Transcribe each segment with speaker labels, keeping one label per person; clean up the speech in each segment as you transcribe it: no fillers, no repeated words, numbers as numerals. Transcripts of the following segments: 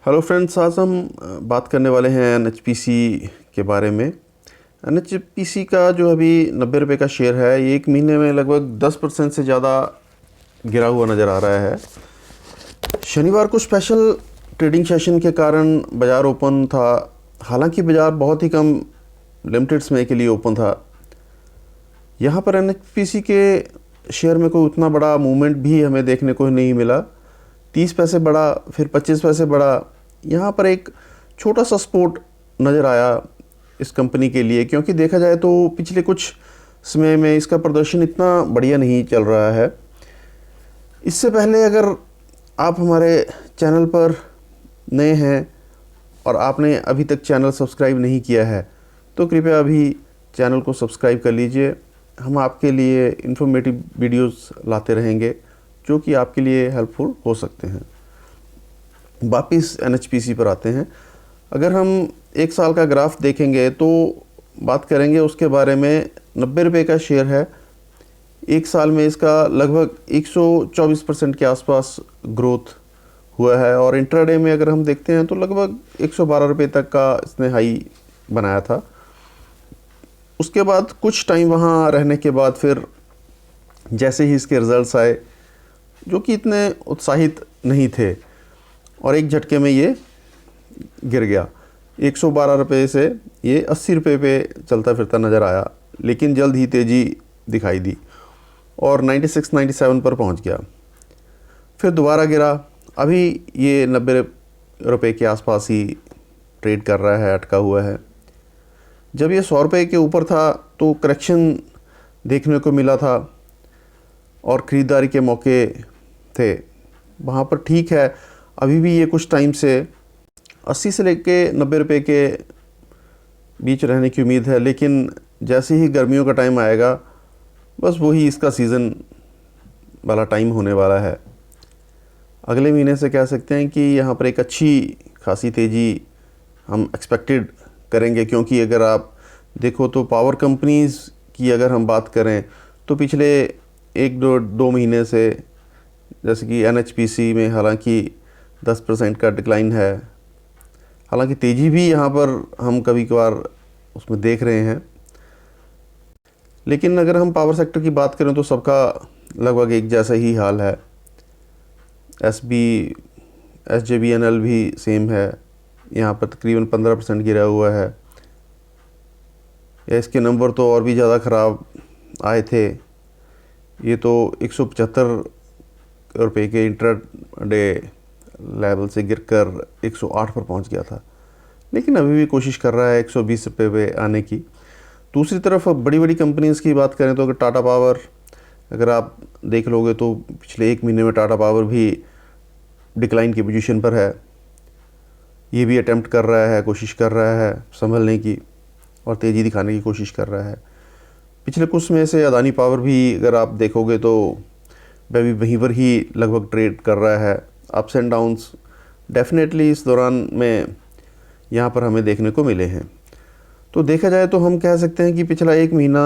Speaker 1: Hello friends, आज हम बात करने वाले हैं एनएचपीसी के बारे में। एनएचपीसी का जो अभी 90 रुपये का शेयर है, ये एक महीने में लगभग 10% से ज़्यादा गिरा हुआ नज़र आ रहा है। शनिवार को स्पेशल ट्रेडिंग सेशन के कारण बाज़ार ओपन था। हालांकि बाज़ार बहुत ही कम लिमिटेड समय के लिए ओपन था। यहाँ पर एनएचपीसी के शेयर में कोई उतना बड़ा मूवमेंट भी हमें देखने को नहीं मिला। 30 पैसे बढ़ा, फिर 25 पैसे बढ़ा। यहाँ पर एक छोटा सा सपोर्ट नज़र आया इस कंपनी के लिए, क्योंकि देखा जाए तो पिछले कुछ समय में इसका प्रदर्शन इतना बढ़िया नहीं चल रहा है। इससे पहले अगर आप हमारे चैनल पर नए हैं और आपने अभी तक चैनल सब्सक्राइब नहीं किया है तो कृपया अभी चैनल को सब्सक्राइब कर लीजिए। हम आपके लिए इन्फॉर्मेटिव वीडियोस लाते रहेंगे जो कि आपके लिए हेल्पफुल हो सकते हैं। वापिस एनएचपीसी पर आते हैं। अगर हम एक साल का ग्राफ देखेंगे तो बात करेंगे उसके बारे में। 90 रुपये का शेयर है। एक साल में इसका लगभग 124% के आसपास ग्रोथ हुआ है, और इंट्राडे में अगर हम देखते हैं तो लगभग 112 रुपये तक का इसने हाई बनाया था। उसके बाद कुछ टाइम वहाँ रहने के बाद फिर जैसे ही इसके रिज़ल्ट्स आए, जो कि इतने उत्साहित नहीं थे, और एक झटके में ये गिर गया। 112 रुपये से ये 80 रुपये पे चलता फिरता नज़र आया, लेकिन जल्द ही तेज़ी दिखाई दी और 96-97 पर पहुंच गया। फिर दोबारा गिरा। अभी ये 90 रुपये के आसपास ही ट्रेड कर रहा है, अटका हुआ है। जब ये 100 रुपये के ऊपर था तो करेक्शन देखने को मिला था और ख़रीदारी के मौके थे वहाँ पर। ठीक है, अभी भी ये कुछ टाइम से 80 से लेके 90 रुपये के बीच रहने की उम्मीद है, लेकिन जैसे ही गर्मियों का टाइम आएगा, बस वही इसका सीज़न वाला टाइम होने वाला है। अगले महीने से कह सकते हैं कि यहाँ पर एक अच्छी खासी तेज़ी हम एक्सपेक्टेड करेंगे, क्योंकि अगर आप देखो तो पावर कंपनीज़ की अगर हम बात करें तो पिछले एक दो महीने से, जैसे कि एनएचपीसी में हालांकि 10% का डिक्लाइन है, हालांकि तेज़ी भी यहाँ पर हम कभी कभार उसमें देख रहे हैं। लेकिन अगर हम पावर सेक्टर की बात करें तो सबका लगभग एक जैसा ही हाल है। एसजेवीएनएल भी सेम है, यहाँ पर तकरीबन 15% गिरा हुआ है। या इसके नंबर तो और भी ज़्यादा ख़राब आए थे। ये तो 175 रुपये के इंट्राडे लेवल से गिरकर 108 पर पहुंच गया था, लेकिन अभी भी कोशिश कर रहा है 120 रुपये पे आने की। दूसरी तरफ बड़ी बड़ी कंपनीज़ की बात करें तो अगर टाटा पावर अगर आप देख लोगे तो पिछले एक महीने में टाटा पावर भी डिक्लाइन की पोजीशन पर है। ये भी अटेम्प्ट कर रहा है, कोशिश कर रहा है संभलने की और तेज़ी दिखाने की कोशिश कर रहा है। पिछले कुछ समय से अदानी पावर भी अगर आप देखोगे तो वह भी वहीं पर ही लगभग ट्रेड कर रहा है। अप्स एंड डाउन्स डेफिनेटली इस दौरान में यहाँ पर हमें देखने को मिले हैं। तो देखा जाए तो हम कह सकते हैं कि पिछला एक महीना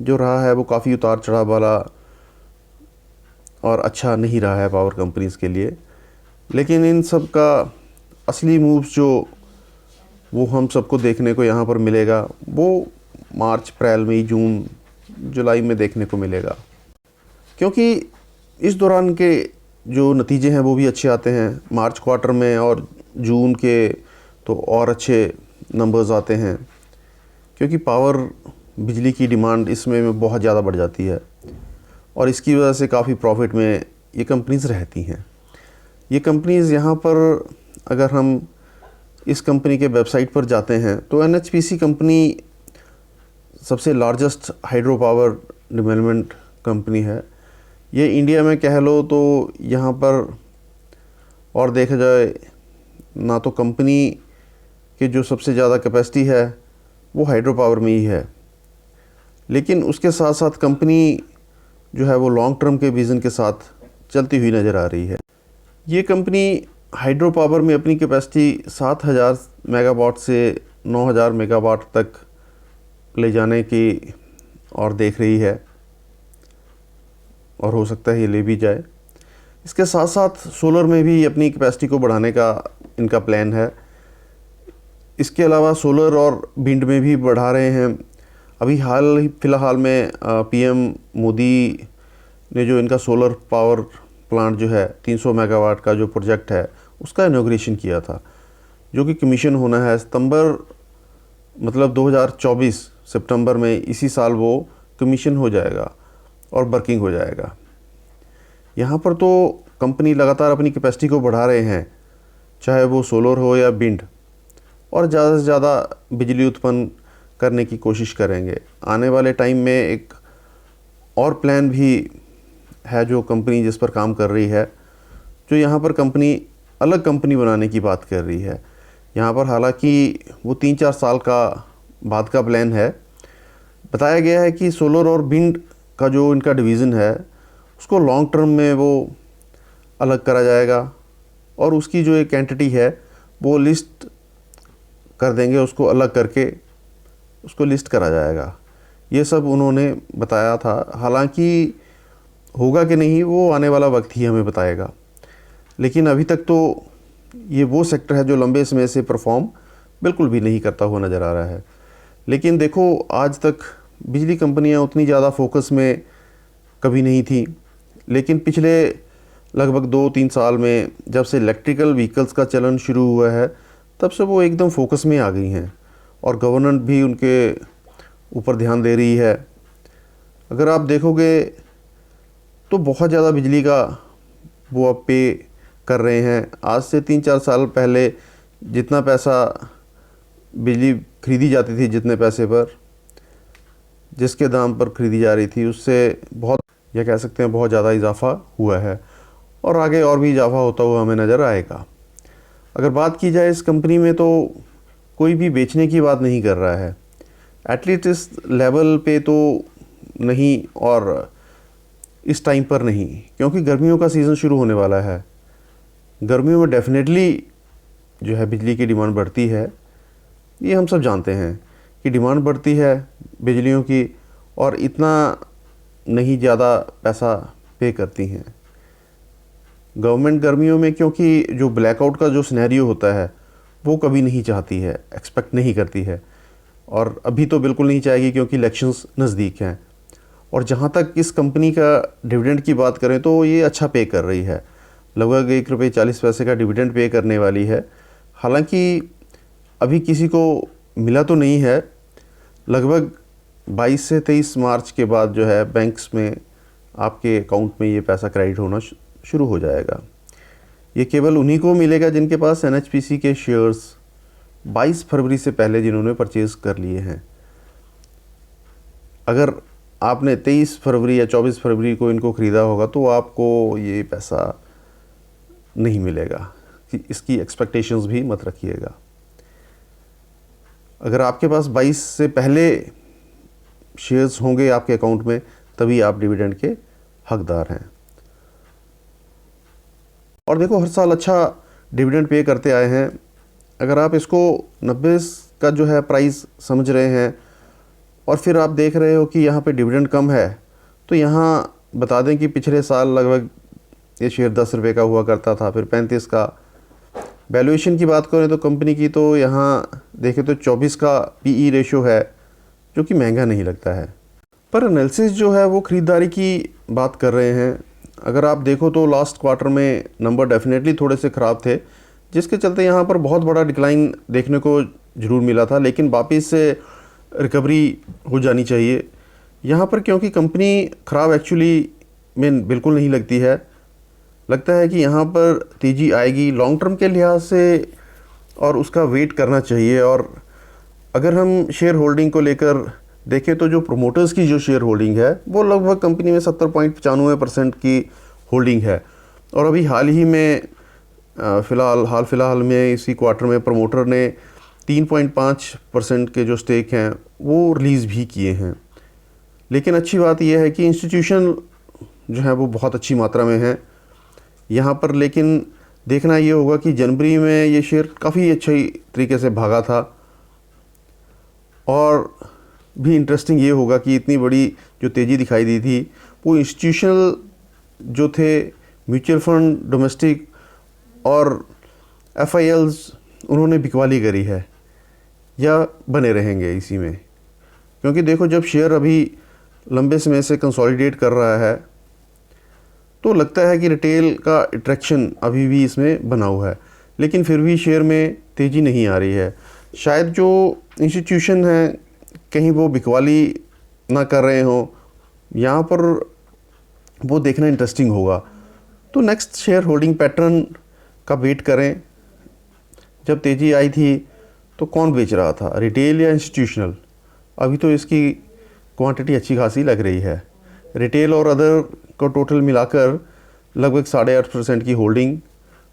Speaker 1: जो रहा है वो काफ़ी उतार चढ़ाव वाला और अच्छा नहीं रहा है पावर कंपनीज़ के लिए। लेकिन इन सब का असली मूव्स जो वो हम सबको देखने को यहाँ पर मिलेगा, वो मार्च, अप्रैल, मई, जून, जुलाई में देखने को मिलेगा, क्योंकि इस दौरान के जो नतीजे हैं वो भी अच्छे आते हैं। मार्च क्वार्टर में और जून के तो और अच्छे नंबर्स आते हैं, क्योंकि पावर बिजली की डिमांड इसमें में बहुत ज़्यादा बढ़ जाती है और इसकी वजह से काफ़ी प्रॉफिट में ये कंपनीज़ रहती हैं। ये कंपनीज़ यहाँ पर अगर हम इस कंपनी के वेबसाइट पर जाते हैं तो एनएचपीसी कंपनी सबसे largest hydro power development company है। ये इंडिया में कह लो तो यहाँ पर, और देखा जाए ना तो कंपनी के जो सबसे ज़्यादा कैपेसिटी है वो हाइड्रो पावर में ही है, लेकिन उसके साथ साथ कंपनी जो है वो लॉन्ग टर्म के विज़न के साथ चलती हुई नज़र आ रही है। ये कंपनी हाइड्रो पावर में अपनी कैपेसिटी 7000 मेगावाट से 9000 मेगावाट तक ले जाने की और देख रही है, और हो सकता है ये ले भी जाए। इसके साथ साथ सोलर में भी अपनी कैपेसिटी को बढ़ाने का इनका प्लान है। इसके अलावा सोलर और विंड में भी बढ़ा रहे हैं। अभी फ़िलहाल में पीएम मोदी ने जो इनका सोलर पावर प्लांट जो है 300 मेगावाट का जो प्रोजेक्ट है उसका इनॉग्रेशन किया था, जो कि कमीशन होना है सितंबर, मतलब 2024 सितंबर में, इसी साल वो कमीशन हो जाएगा और वर्किंग हो जाएगा। यहाँ पर तो कंपनी लगातार अपनी कैपेसिटी को बढ़ा रहे हैं, चाहे वो सोलर हो या विंड, और ज़्यादा से ज़्यादा बिजली उत्पन्न करने की कोशिश करेंगे। आने वाले टाइम में एक और प्लान भी है जो कंपनी जिस पर काम कर रही है, जो यहाँ पर कंपनी अलग कंपनी बनाने की बात कर रही है। यहाँ पर हालांकि वो 3-4 साल का बाद का प्लान है। बताया गया है कि सोलर और विंड का जो इनका डिवीज़न है उसको लॉन्ग टर्म में वो अलग करा जाएगा और उसकी जो एक एंटिटी है वो लिस्ट कर देंगे, उसको अलग करके उसको लिस्ट करा जाएगा। ये सब उन्होंने बताया था। हालांकि होगा कि नहीं वो आने वाला वक्त ही हमें बताएगा, लेकिन अभी तक तो ये वो सेक्टर है जो लंबे समय से परफॉर्म बिल्कुल भी नहीं करता हुआ नज़र आ रहा है। लेकिन देखो, आज तक बिजली कंपनियां उतनी ज़्यादा फोकस में कभी नहीं थी, लेकिन पिछले लगभग 2-3 साल में जब से इलेक्ट्रिकल व्हीकल्स का चलन शुरू हुआ है तब से वो एकदम फोकस में आ गई हैं और गवर्नमेंट भी उनके ऊपर ध्यान दे रही है। अगर आप देखोगे तो बहुत ज़्यादा बिजली का वो अब पे कर रहे हैं। आज से 3-4 साल पहले जितना पैसा बिजली खरीदी जाती थी, जितने पैसे पर, जिसके दाम पर खरीदी जा रही थी, उससे बहुत, या कह सकते हैं बहुत ज़्यादा इजाफा हुआ है और आगे और भी इजाफा होता हुआ हमें नज़र आएगा। अगर बात की जाए इस कंपनी में, तो कोई भी बेचने की बात नहीं कर रहा है, एटलीस्ट इस लेवल पे तो नहीं और इस टाइम पर नहीं, क्योंकि गर्मियों का सीज़न शुरू होने वाला है। गर्मियों में डेफिनेटली जो है बिजली की डिमांड बढ़ती है, ये हम सब जानते हैं कि डिमांड बढ़ती है बिजलियों की, और इतना नहीं ज़्यादा पैसा पे करती हैं गवर्नमेंट गर्मियों में, क्योंकि जो ब्लैकआउट का जो सिनेरियो होता है वो कभी नहीं चाहती है, एक्सपेक्ट नहीं करती है, और अभी तो बिल्कुल नहीं चाहेगी क्योंकि इलेक्शंस नज़दीक हैं। और जहाँ तक इस कंपनी का डिविडेंड की बात करें तो ये अच्छा पे कर रही है, लगभग ₹1.40 का डिविडेंड पे करने वाली है। हालांकि अभी किसी को मिला तो नहीं है, लगभग 22 से 23 मार्च के बाद जो है बैंक्स में आपके अकाउंट में ये पैसा क्रेडिट होना शुरू हो जाएगा। ये केवल उन्हीं को मिलेगा जिनके पास एनएचपीसी के शेयर्स 22 फरवरी से पहले जिन्होंने परचेज़ कर लिए हैं। अगर आपने 23 फरवरी या 24 फरवरी को इनको ख़रीदा होगा तो आपको ये पैसा नहीं मिलेगा, कि इसकी एक्सपेक्टेशंस भी मत रखिएगा। अगर आपके पास 22 से पहले शेयर्स होंगे आपके अकाउंट में, तभी आप डिविडेंड के हकदार हैं। और देखो, हर साल अच्छा डिविडेंड पे करते आए हैं। अगर आप इसको 90 का जो है प्राइस समझ रहे हैं और फिर आप देख रहे हो कि यहाँ पे डिविडेंड कम है, तो यहाँ बता दें कि पिछले साल लगभग ये शेयर ₹10 का हुआ करता था, फिर 35 का। वैल्यूएशन की बात करें तो कंपनी की, तो यहाँ देखें तो 24 का पीई रेशो है, जो कि महंगा नहीं लगता है। पर एनालिसिस जो है वो ख़रीदारी की बात कर रहे हैं। अगर आप देखो तो लास्ट क्वार्टर में नंबर डेफिनेटली थोड़े से ख़राब थे, जिसके चलते यहाँ पर बहुत बड़ा डिक्लाइन देखने को ज़रूर मिला था, लेकिन वापस से रिकवरी हो जानी चाहिए यहाँ पर, क्योंकि कंपनी ख़राब एक्चुअली में बिल्कुल नहीं लगती है। लगता है कि यहाँ पर तेज़ी आएगी लॉन्ग टर्म के लिहाज से, और उसका वेट करना चाहिए। और अगर हम शेयर होल्डिंग को लेकर देखें तो जो प्रोमोटर्स की जो शेयर होल्डिंग है वो लगभग कंपनी में 70.95% की होल्डिंग है। और अभी हाल ही में हाल फिलहाल में इसी क्वार्टर में प्रमोटर ने 3.5% के जो स्टेक हैं वो रिलीज़ भी किए हैं। लेकिन अच्छी बात यह है कि इंस्टीट्यूशन जो है वो बहुत अच्छी मात्रा में है यहाँ पर। लेकिन देखना ये होगा कि जनवरी में ये शेयर काफ़ी अच्छी तरीके से भागा था, और भी इंटरेस्टिंग ये होगा कि इतनी बड़ी जो तेज़ी दिखाई दी थी वो इंस्टीट्यूशनल जो थे, म्यूचुअल फंड, डोमेस्टिक और FILs उन्होंने बिकवाली करी है या बने रहेंगे इसी में? क्योंकि देखो, जब शेयर अभी लंबे समय से कंसोलिडेट कर रहा है तो लगता है कि रिटेल का अट्रैक्शन अभी भी इसमें बना हुआ है, लेकिन फिर भी शेयर में तेज़ी नहीं आ रही है। शायद जो इंस्टीट्यूशन हैं कहीं वो बिकवाली ना कर रहे हों, यहाँ पर वो देखना इंटरेस्टिंग होगा। तो नेक्स्ट शेयर होल्डिंग पैटर्न का वेट करें। जब तेज़ी आई थी तो कौन बेच रहा था, रिटेल या इंस्टीट्यूशनल? अभी तो इसकी क्वांटिटी अच्छी खासी लग रही है। रिटेल और अदर को टोटल मिलाकर लगभग 8.5% की होल्डिंग,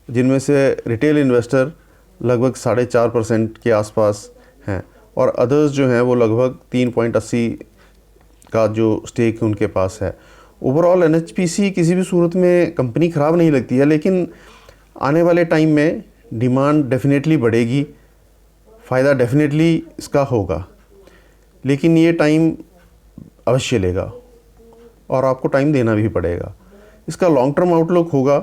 Speaker 1: जिनमें से रिटेल इन्वेस्टर लगभग 4.5% के आसपास हैं और अदर्स जो हैं वो लगभग 3.80 का जो स्टेक उनके पास है। ओवरऑल NHPC किसी भी सूरत में कंपनी ख़राब नहीं लगती है, लेकिन आने वाले टाइम में डिमांड डेफिनेटली बढ़ेगी, फ़ायदा डेफिनेटली इसका होगा, लेकिन ये टाइम अवश्य लेगा और आपको टाइम देना भी पड़ेगा। इसका लॉन्ग टर्म आउटलुक होगा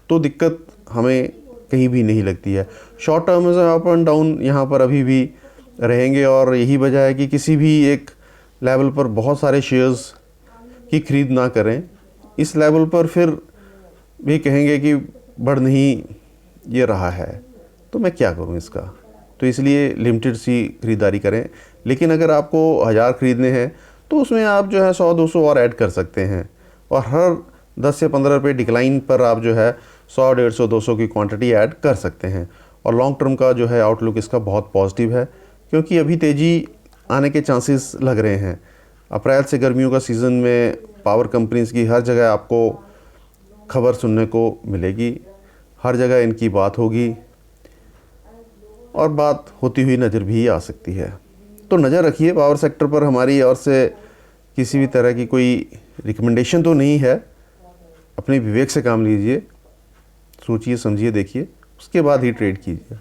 Speaker 1: तो दिक्कत हमें कहीं भी नहीं लगती है। शॉर्ट टर्म में अप एंड डाउन यहाँ पर अभी भी रहेंगे और यही वजह है कि किसी भी एक लेवल पर बहुत सारे शेयर्स की खरीद ना करें। इस लेवल पर फिर भी कहेंगे कि बढ़ नहीं ये रहा है तो मैं क्या करूं इसका, तो इसलिए लिमिटेड सी खरीदारी करें। लेकिन अगर आपको 1000 खरीदने हैं तो उसमें आप जो है 100-200 और ऐड कर सकते हैं और हर 10 से 15 रुपये डिक्लाइन पर आप जो है 100, 150, 200 की क्वांटिटी ऐड कर सकते हैं। और लॉन्ग टर्म का जो है आउटलुक इसका बहुत पॉजिटिव है, क्योंकि अभी तेज़ी आने के चांसेस लग रहे हैं। अप्रैल से गर्मियों का सीज़न में पावर कंपनीज़ की हर जगह आपको खबर सुनने को मिलेगी, हर जगह इनकी बात होगी और बात होती हुई नज़र भी आ सकती है। तो नज़र रखिए पावर सेक्टर पर। हमारी ओर से किसी भी तरह की कोई रिकमेंडेशन तो नहीं है, अपने विवेक से काम लीजिए, सोचिए समझिए देखिए, उसके बाद ही ट्रेड कीजिए।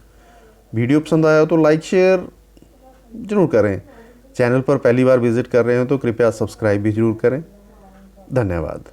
Speaker 1: वीडियो पसंद आया हो तो लाइक शेयर ज़रूर करें। चैनल पर पहली बार विज़िट कर रहे हो तो कृपया सब्सक्राइब भी ज़रूर करें। धन्यवाद।